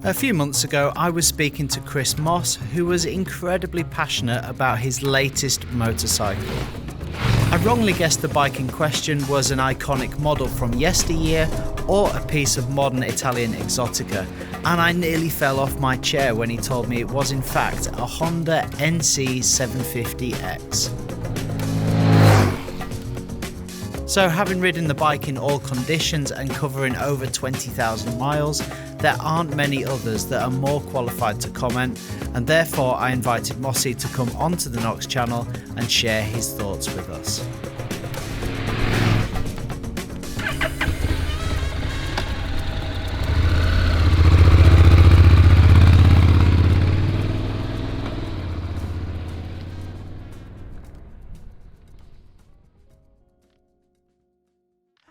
A few months ago, I was speaking to Chris Moss, who was incredibly passionate about his latest motorcycle. I wrongly guessed the bike in question was an iconic model from yesteryear or a piece of modern Italian exotica, and I nearly fell off my chair when he told me it was in fact a Honda NC750x. So, having ridden the bike in all conditions and covering over 20,000 miles, there aren't many others that are more qualified to comment, and therefore I invited Mossy to come onto the Knox channel and share his thoughts with us.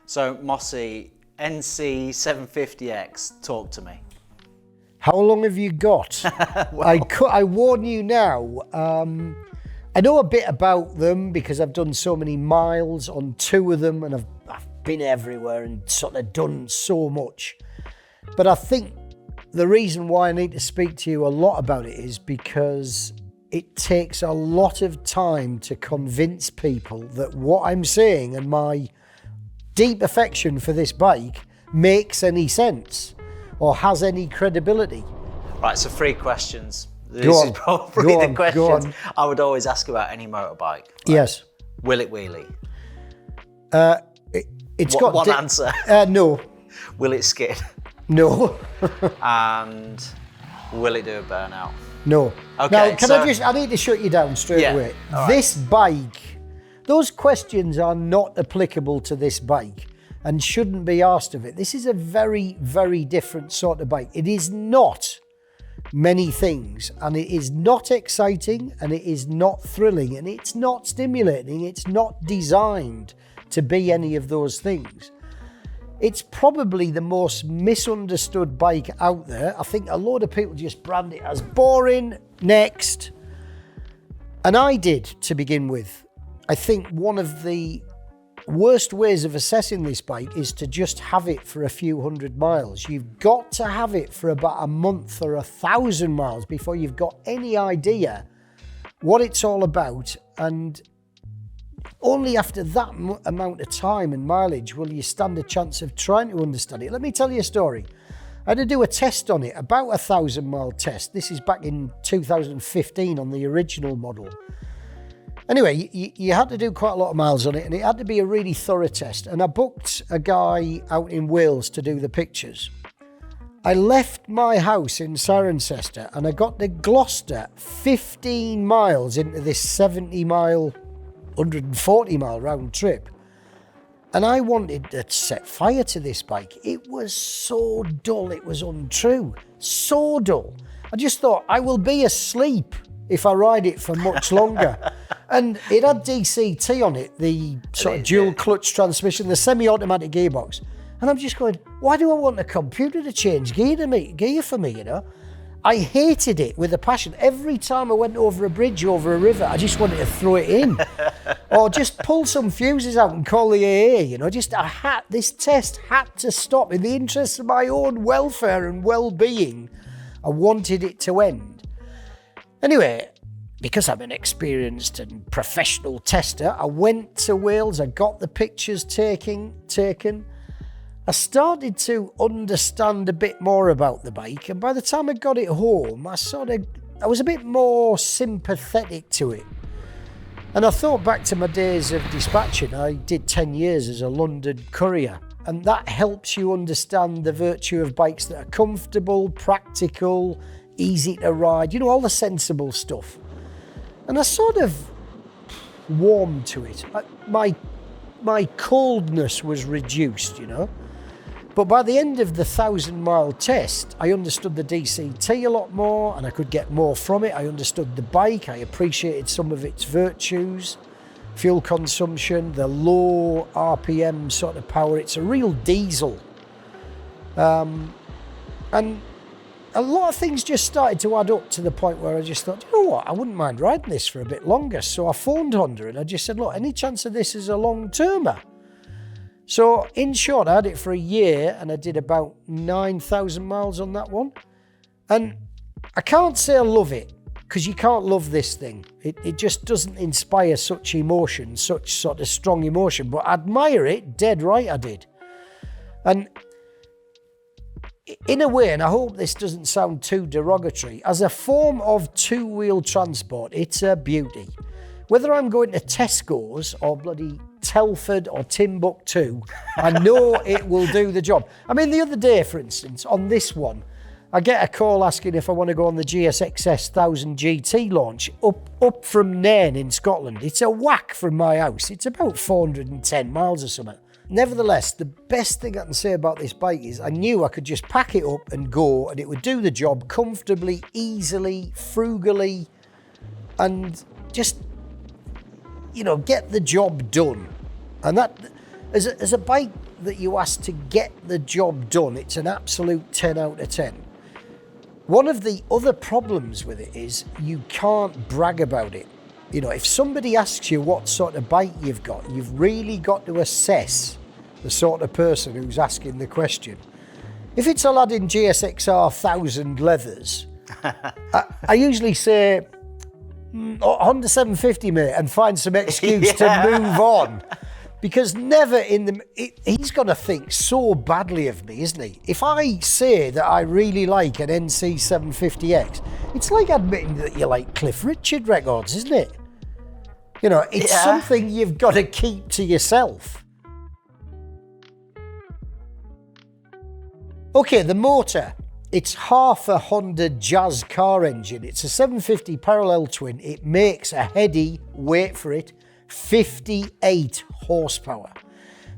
So, Mossy, NC750x, talk to me. How long have you got? Well, I warn you now. I know a bit about them because I've done so many miles on two of them, and I've been everywhere and sort of done so much. But I think the reason why I need to speak to you a lot about it is because it takes a lot of time to convince people that what I'm saying and my deep affection for this bike makes any sense or has any credibility. Right, so 3 questions. This is probably the questions I would always ask about any motorbike. Right? Yes. Will it wheelie? It's got one answer. No. Will it skid? No. And will it do a burnout? No. Okay. Now, I need to shut you down straight away. Right. This bike, those questions are not applicable to this bike and shouldn't be asked of it. This is a very, very different sort of bike. It is not many things, and it is not exciting, and it is not thrilling, and it's not stimulating. It's not designed to be any of those things. It's probably the most misunderstood bike out there. I think a load of people just brand it as boring, next. And I did to begin with. I think one of the worst ways of assessing this bike is to just have it for a few hundred miles. You've got to have it for about a month or 1,000 miles before you've got any idea what it's all about, and only after that amount of time and mileage will you stand a chance of trying to understand it. Let me tell you a story. I had to do a test on it, about 1,000-mile test. This is back in 2015 on the original model. Anyway, you had to do quite a lot of miles on it, and it had to be a really thorough test. And I booked a guy out in Wales to do the pictures. I left my house in Cirencester and I got to Gloucester 15 miles into this 70-mile, 140-mile round trip. And I wanted to set fire to this bike. It was so dull, it was untrue. So dull. I just thought, I will be asleep if I ride it for much longer. And it had DCT on it, the sort of dual clutch transmission, the semi-automatic gearbox. And I'm just going, why do I want a computer to change gear for me, you know? I hated it with a passion. Every time I went over a bridge, over a river, I just wanted to throw it in. Or just pull some fuses out and call the AA, you know? This test had to stop. In the interest of my own welfare and well-being, I wanted it to end. Anyway, because I'm an experienced and professional tester, I went to Wales, I got the pictures taken. I started to understand a bit more about the bike, and by the time I got it home, I was a bit more sympathetic to it. And I thought back to my days of dispatching. I did 10 years as a London courier, and that helps you understand the virtue of bikes that are comfortable, practical, easy to ride, you know, all the sensible stuff. And I sort of warmed to it. My coldness was reduced, you know. But by the end of the 1,000-mile test, I understood the DCT a lot more, and I could get more from it. I understood the bike. I appreciated some of its virtues, fuel consumption, the low RPM sort of power. It's a real diesel. And a lot of things just started to add up to the point where I just thought, you know what, I wouldn't mind riding this for a bit longer. So I phoned Honda and I just said, look, any chance of this is a long-termer? So in short, I had it for a year and I did about 9,000 miles on that one. And I can't say I love it, because you can't love this thing. It just doesn't inspire such emotion, such sort of strong emotion. But I admire it, dead right I did. And in a way, and I hope this doesn't sound too derogatory, as a form of two-wheel transport, it's a beauty. Whether I'm going to Tesco's or bloody Telford or Timbuktu, I know it will do the job. I mean, the other day, for instance, on this one, I get a call asking if I want to go on the GSXS 1000 GT launch up from Nairn in Scotland. It's a whack from my house. It's about 410 miles or something. Nevertheless, the best thing I can say about this bike is I knew I could just pack it up and go, and it would do the job comfortably, easily, frugally, and just, you know, get the job done. And that, as a bike that you ask to get the job done, it's an absolute 10 out of 10. One of the other problems with it is you can't brag about it. You know, if somebody asks you what sort of bike you've got, you've really got to assess the sort of person who's asking the question. If it's a lad in GSXR 1000 leathers, I usually say, Honda 750, mate, and find some excuse to move on. Because never he's going to think so badly of me, isn't he? If I say that I really like an NC750X, it's like admitting that you like Cliff Richard records, isn't it? You know, it's something you've got to keep to yourself. Okay, the motor. It's half a Honda Jazz car engine. It's a 750 parallel twin. It makes a heady, wait for it, 58 horsepower.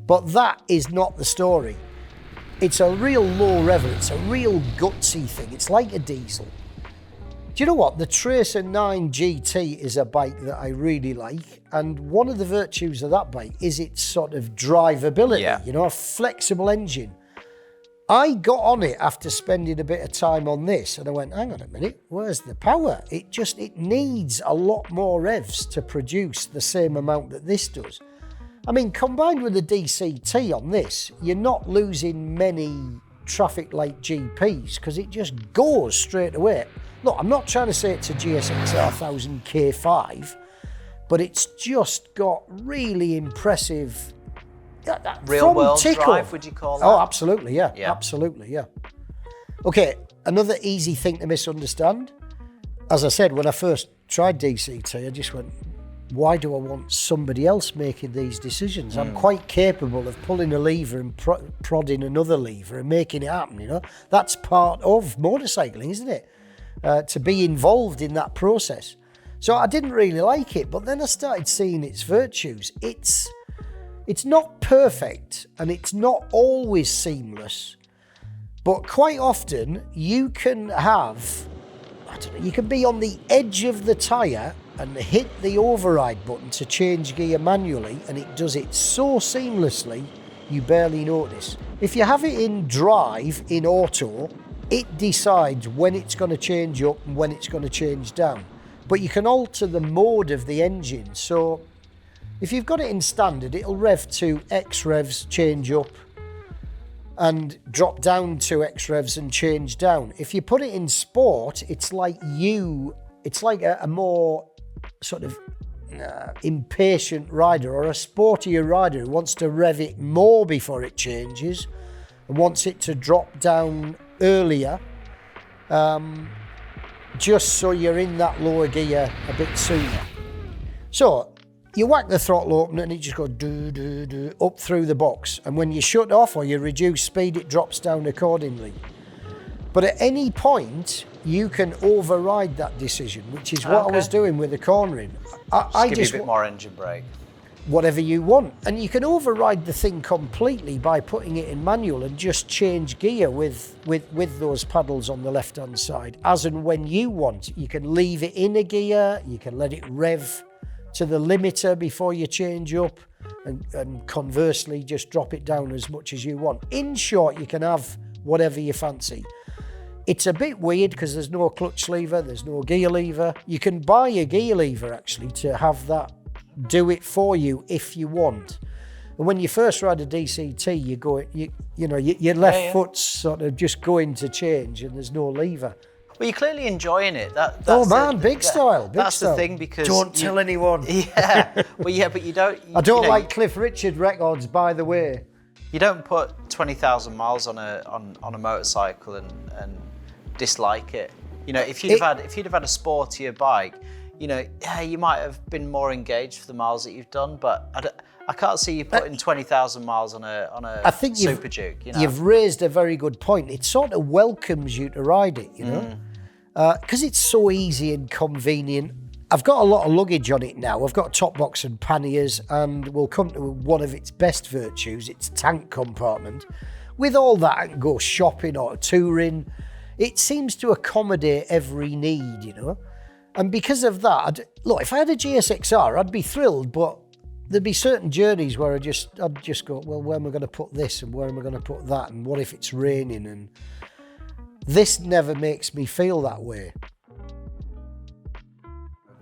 But that is not the story. It's a real low rever. It's a real gutsy thing. It's like a diesel. Do you know what? The Tracer 9 GT is a bike that I really like. And one of the virtues of that bike is its sort of drivability, you know, a flexible engine. I got on it after spending a bit of time on this, and I went, hang on a minute, where's the power? It needs a lot more revs to produce the same amount that this does. I mean, combined with the DCT on this, you're not losing many traffic light GPs because it just goes straight away. Look, I'm not trying to say it's a GSXR 1000 K5, but it's just got really impressive real world drive, would you call that? Oh, absolutely, yeah. Absolutely, yeah. Okay, another easy thing to misunderstand. As I said, when I first tried DCT, I just went, why do I want somebody else making these decisions? I'm quite capable of pulling a lever and prodding another lever and making it happen, you know? That's part of motorcycling, isn't it? To be involved in that process. So I didn't really like it, but then I started seeing its virtues. It's not perfect and it's not always seamless, but quite often you can have, I don't know, you can be on the edge of the tyre and hit the override button to change gear manually, and it does it so seamlessly you barely notice. If you have it in drive, in auto, it decides when it's going to change up and when it's going to change down. But you can alter the mode of the engine, so if you've got it in standard, it'll rev to X revs, change up, and drop down to X revs and change down. If you put it in sport, it's like a more sort of impatient rider or a sportier rider who wants to rev it more before it changes and wants it to drop down earlier, just so you're in that lower gear a bit sooner. So you whack the throttle open and it just goes do, do, do, up through the box. And when you shut off or you reduce speed, it drops down accordingly. But at any point, you can override that decision, which is what I was doing with the cornering. I give you a bit more engine brake. Whatever you want. And you can override the thing completely by putting it in manual and just change gear with those paddles on the left-hand side, as and when you want. You can leave it in a gear, you can let it rev to the limiter before you change up, and conversely just drop it down as much as you want. In short, you can have whatever you fancy. It's a bit weird because there's no clutch lever, there's no gear lever. You can buy a gear lever actually to have that do it for you if you want. And when you first ride a DCT, your left foot's sort of just going to change and there's no lever. Well, you're clearly enjoying it. Oh man, big style. That's the thing, because don't tell anyone. Yeah, well, yeah, but you don't. I don't like Cliff Richard records, by the way. You don't put 20,000 miles on a motorcycle and dislike it. You know, if you'd have had a sportier bike, you know, yeah, you might have been more engaged for the miles that you've done, but I can't see you putting 20,000 miles on a Super Duke. You know? You've raised a very good point. It sort of welcomes you to ride it, you know, because it's so easy and convenient. I've got a lot of luggage on it now. I've got top box and panniers, and we'll come to one of its best virtues, its tank compartment. With all that, I can go shopping or touring. It seems to accommodate every need, you know. And because of that, look, if I had a GSXR, I'd be thrilled, but there'd be certain journeys where I'd just go, well, where am I going to put this and where am I going to put that, and what if it's raining? And this never makes me feel that way.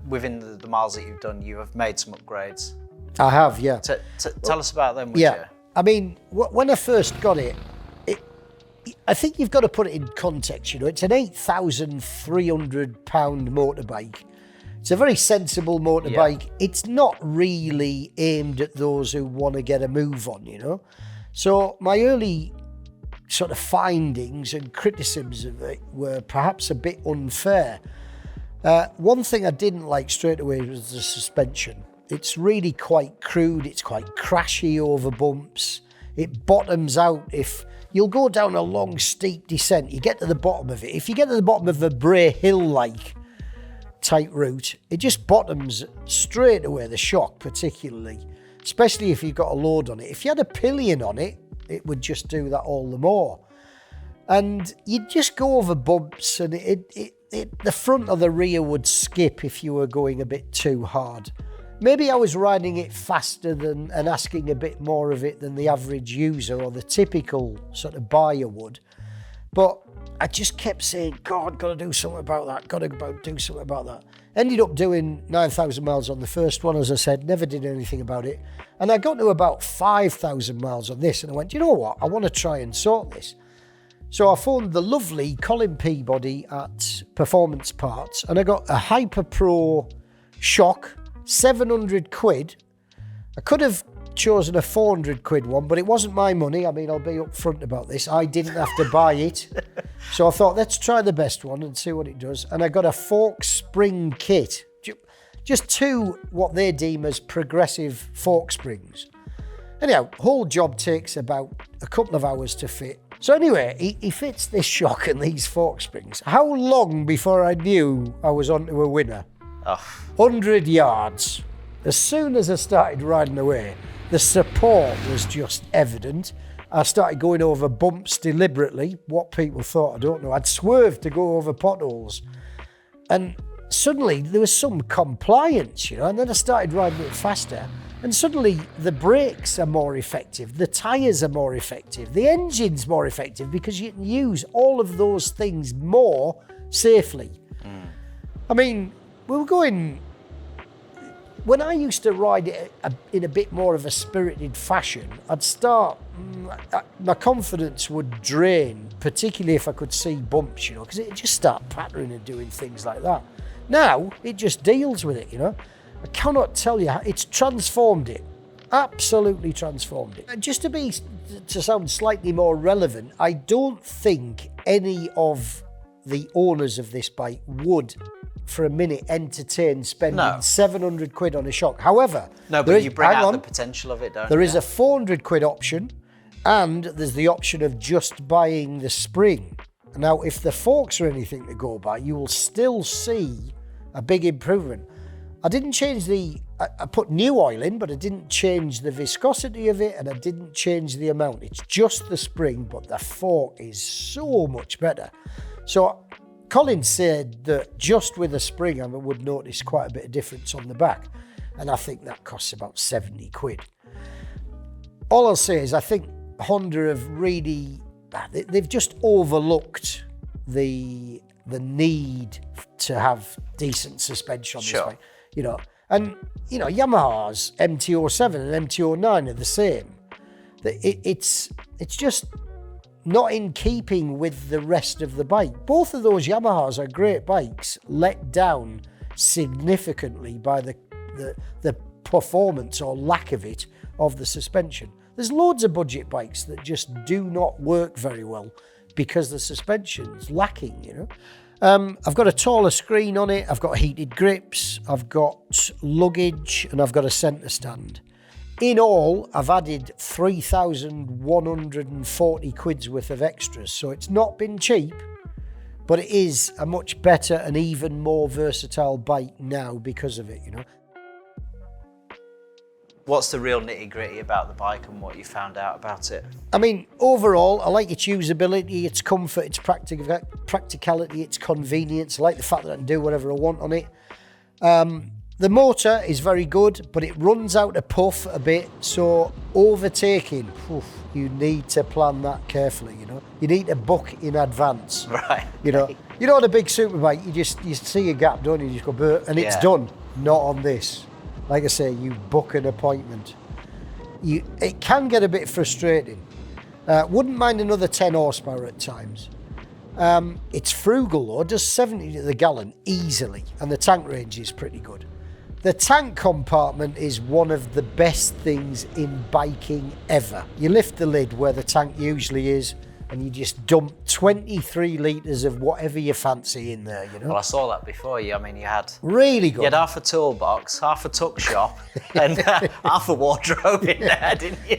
Within the miles that you've done, you have made some upgrades. I have, yeah. Tell us about them, would you? I mean, when I first got it, I think you've got to put it in context, you know. It's an £8,300 motorbike. It's a very sensible motorbike. Yeah. It's not really aimed at those who want to get a move on, you know. So my early sort of findings and criticisms of it were perhaps a bit unfair. One thing I didn't like straight away was the suspension. It's really quite crude. It's quite crashy over bumps. It bottoms out if you'll go down a long, steep descent. You get to the bottom of it. If you get to the bottom of a Bray Hill-like type route, it just bottoms straight away, the shock particularly, especially if you've got a load on it. If you had a pillion on it, it would just do that all the more. And you'd just go over bumps, and the front or the rear would skip if you were going a bit too hard. Maybe I was riding it faster and asking a bit more of it than the average user or the typical sort of buyer would. But I just kept saying, God, got to do something about that, got to do something about that. Ended up doing 9,000 miles on the first one, as I said, never did anything about it. And I got to about 5,000 miles on this, and I went, you know what, I want to try and sort this. So I phoned the lovely Colin Peabody at Performance Parts, and I got a Hyper Pro shock, 700 quid. I could have chosen a 400 quid one, but it wasn't my money. I mean, I'll be upfront about this. I didn't have to buy it. So I thought, let's try the best one and see what it does. And I got a fork spring kit, just two what they deem as progressive fork springs. Anyhow, whole job takes about a couple of hours to fit. So anyway, he fits this shock and these fork springs. How long before I knew I was onto a winner? 100 yards. As soon as I started riding away, the support was just evident. I started going over bumps deliberately. What people thought, I don't know. I'd swerved to go over potholes. And suddenly there was some compliance, you know, and then I started riding it faster. And suddenly the brakes are more effective, the tyres are more effective, the engine's more effective, because you can use all of those things more safely. I mean, we were going... When I used to ride it in a bit more of a spirited fashion, I'd start... My confidence would drain, particularly if I could see bumps, you know, because it'd just start pattering and doing things like that. Now, it just deals with it, you know. I cannot tell you how it's transformed it. Absolutely transformed it. And just to sound slightly more relevant, I don't think any of the owners of this bike would, for a minute, entertain spending 700 quid on a shock. However, but you bring out the potential of it, don't you? There is a 400 quid option, and there's the option of just buying the spring. Now, if the forks are anything to go by, you will still see a big improvement. I didn't change I put new oil in, but I didn't change the viscosity of it, and I didn't change the amount. It's just the spring, but the fork is so much better. So Colin said that just with a spring, I would notice quite a bit of difference on the back. And I think that costs about 70 quid. All I'll say is I think Honda have really, they've just overlooked the need to have decent suspension on this bike. You know, and you know, Yamaha's MT-07 and MT-09 are the same. It's just not in keeping with the rest of the bike. Both of those Yamahas are great bikes, let down significantly by the performance or lack of it of the suspension. There's loads of budget bikes that just do not work very well because the suspension's lacking, you know. I've got a taller screen on it, I've got heated grips, I've got luggage, and I've got a centre stand. In all, I've added 3,140 quid's worth of extras, so it's not been cheap, but it is a much better and even more versatile bike now because of it, you know. What's the real nitty-gritty about the bike and what you found out about it? I mean, overall, I like its usability, its comfort, its practicality, its convenience. I like the fact that I can do whatever I want on it. The motor is very good, but it runs out of puff a bit, so overtaking, you need to plan that carefully, you know. You need to book in advance. Right. You know, on a big superbike, you see a gap, don't you? You just go, burr, and it's done. Not on this. Like I say, you book an appointment. It can get a bit frustrating. Wouldn't mind another 10 horsepower at times. It's frugal though, does 70 to the gallon easily, and the tank range is pretty good. The tank compartment is one of the best things in biking ever. You lift the lid where the tank usually is, and you just dump 23 litres of whatever you fancy in there, you know? Well, I saw that before you. I mean, you had... Really good. You had half a toolbox, half a tuck shop, and half a wardrobe in there, didn't you?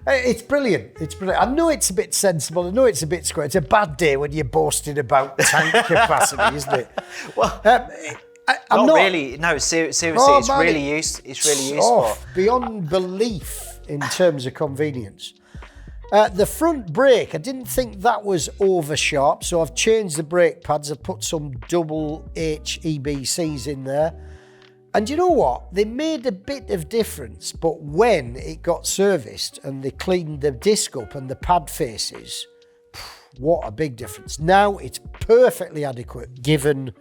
It's brilliant. It's brilliant. I know it's a bit sensible. I know it's a bit square. It's a bad day when you're boasting about tank capacity, isn't it? Well... I'm not really. No, seriously, it's man, really useful. Beyond belief in terms of convenience. The front brake, I didn't think that was over sharp, so I've changed the brake pads. I've put some double H EBCs in there. And you know what? They made a bit of difference, but when it got serviced and they cleaned the disc up and the pad faces, what a big difference. Now it's perfectly adequate given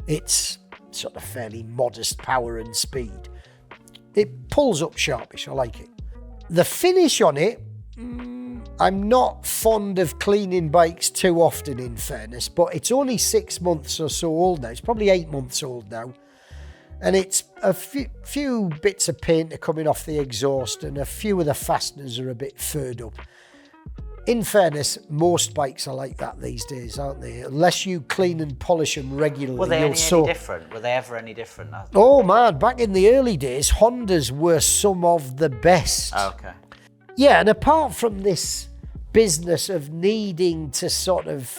its sort of fairly modest power and speed. It pulls up sharpish, I like it. The finish on it, I'm not fond of cleaning bikes too often in fairness, but it's only 6 months or so old now. It's probably 8 months old now. And it's a few bits of paint are coming off the exhaust and a few of the fasteners are a bit furred up. In fairness, most bikes are like that these days, aren't they? Unless you clean and polish them regularly. Were they any different? Were they ever any different? Oh man, back in the early days, Hondas were some of the best. Oh, okay. Yeah, and apart from this business of needing to sort of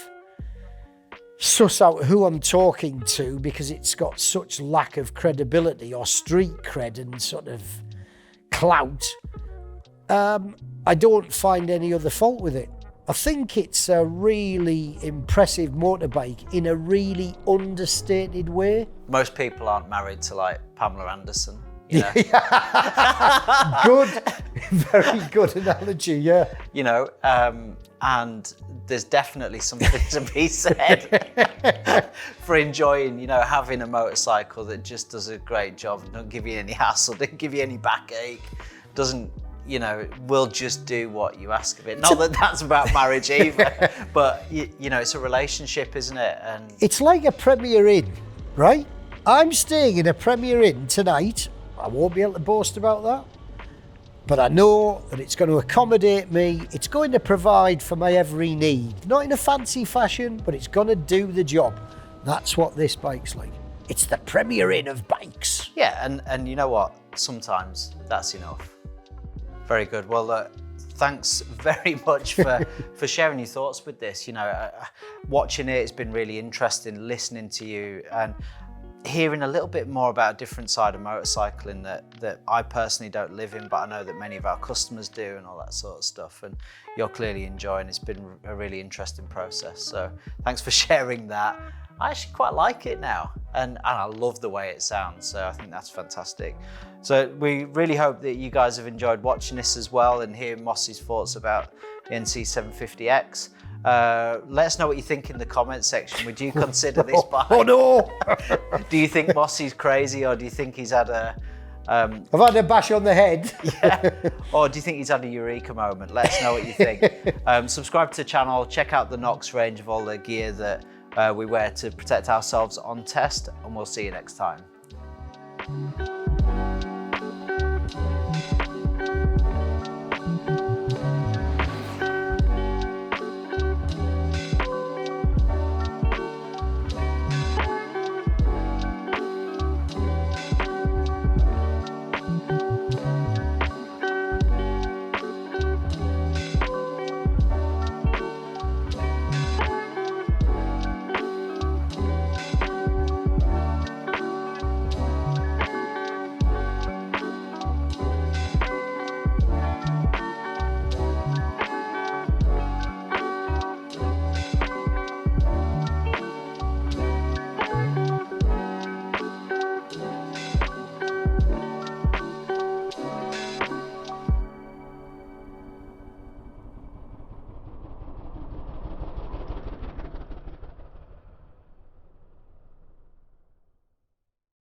suss out who I'm talking to because it's got such lack of credibility or street cred and sort of clout, I don't find any other fault with it. I think it's a really impressive motorbike in a really understated way. Most people aren't married to like Pamela Anderson, you know? Good, very good analogy, yeah. You know, and there's definitely something to be said for enjoying, you know, having a motorcycle that just does a great job, don't give you any hassle, doesn't give you any backache, doesn't, you know, will just do what you ask of it. Not that that's about marriage either, but you know, it's a relationship, isn't it? And it's like a Premier Inn, right? I'm staying in a Premier Inn tonight. I won't be able to boast about that, but I know that it's going to accommodate me. It's going to provide for my every need. Not in a fancy fashion, but it's going to do the job. That's what this bike's like. It's the Premier Inn of bikes. Yeah, and you know what? Sometimes that's enough. Very good. Well, thanks very much for sharing your thoughts with this. You know, watching it, it's been really interesting listening to you and hearing a little bit more about a different side of motorcycling that I personally don't live in, but I know that many of our customers do and all that sort of stuff. And you're clearly enjoying. It's been a really interesting process. So thanks for sharing that. I actually quite like it now, and I love the way it sounds, so I think that's fantastic. So we really hope that you guys have enjoyed watching this as well and hearing Mossy's thoughts about the NC750X. Let us know what you think in the comment section. Would you consider this bike? Oh no! Do you think Mossy's crazy, or do you think he's had a I've had a bash on the head. Yeah. Or do you think he's had a eureka moment? Let us know what you think. Subscribe to the channel, check out the Knox range of all the gear that we wear to protect ourselves on test, and we'll see you next time.